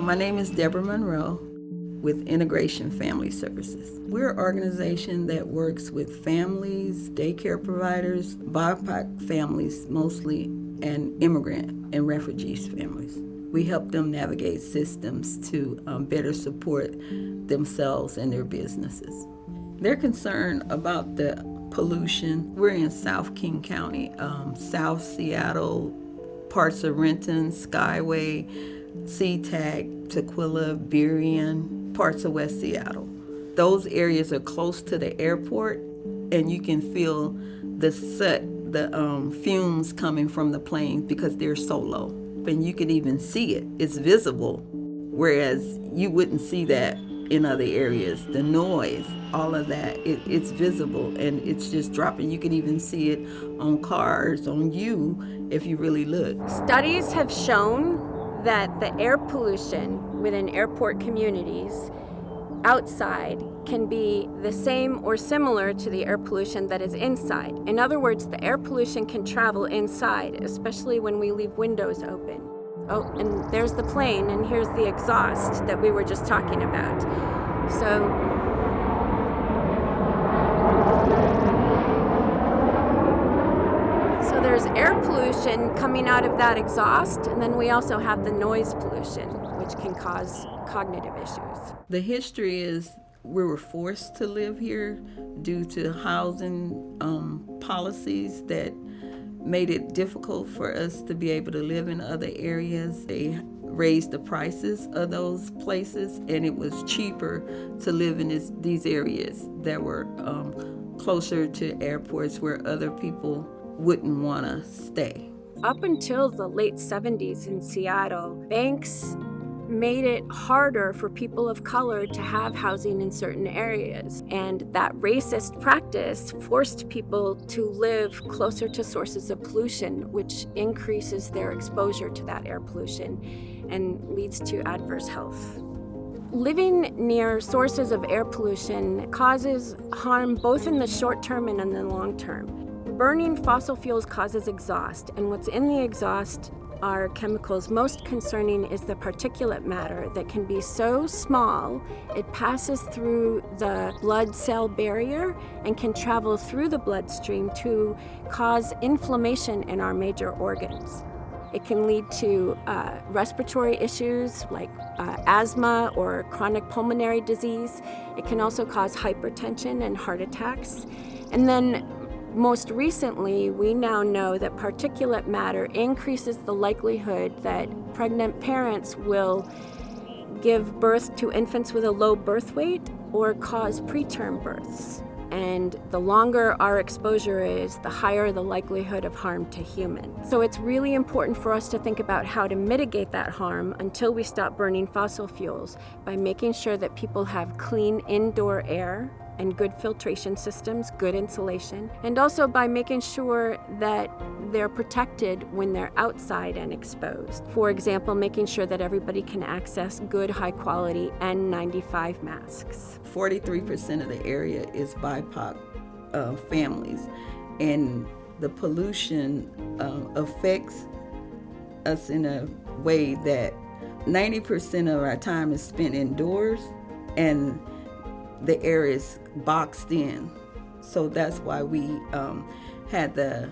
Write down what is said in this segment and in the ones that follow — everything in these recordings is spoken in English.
My name is Deborah Monroe with Integration Family Services. We're an organization that works with families, daycare providers, BIPOC families mostly, and immigrant and refugees families. We help them navigate systems to better support themselves and their businesses. They're concerned about the pollution. We're in South King County, South Seattle, parts of Renton, Skyway, SeaTac, Tequila, Burien, parts of West Seattle. Those areas are close to the airport, and you can feel the soot, the fumes coming from the planes because they're so low. And you can even see it. It's visible, whereas you wouldn't see that in other areas. The noise, all of that, it's visible, and it's just dropping. You can even see it on cars, on you, if you really look. Studies have shown that the air pollution within airport communities outside can be the same or similar to the air pollution that is inside. In other words, the air pollution can travel inside, especially when we leave windows open. Oh, and there's the plane, and here's the exhaust that we were just talking about. So there's air pollution coming out of that exhaust, and then we also have the noise pollution, which can cause cognitive issues. The history is we were forced to live here due to housing policies that made it difficult for us to be able to live in other areas. They raised the prices of those places, and it was cheaper to live in these areas that were closer to airports where other people wouldn't want to stay. Up until the late 70s in Seattle, banks made it harder for people of color to have housing in certain areas. And that racist practice forced people to live closer to sources of pollution, which increases their exposure to that air pollution and leads to adverse health. Living near sources of air pollution causes harm both in the short term and in the long term. Burning fossil fuels causes exhaust, and what's in the exhaust are chemicals. Most concerning is the particulate matter that can be so small it passes through the blood cell barrier and can travel through the bloodstream to cause inflammation in our major organs. It can lead to respiratory issues like asthma or chronic pulmonary disease. It can also cause hypertension and heart attacks. And then most recently, we now know that particulate matter increases the likelihood that pregnant parents will give birth to infants with a low birth weight or cause preterm births. And the longer our exposure is, the higher the likelihood of harm to humans. So it's really important for us to think about how to mitigate that harm until we stop burning fossil fuels by making sure that people have clean indoor air and good filtration systems, good insulation, and also by making sure that they're protected when they're outside and exposed. For example, making sure that everybody can access good, high-quality N95 masks. 43% of the area is BIPOC families, and the pollution affects us in a way that 90% of our time is spent indoors, and the air is boxed in. So that's why we had the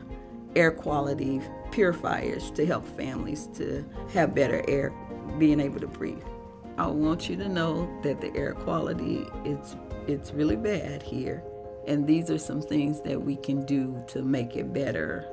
air quality purifiers to help families to have better air, being able to breathe. I want you to know that the air quality, it's really bad here. And these are some things that we can do to make it better.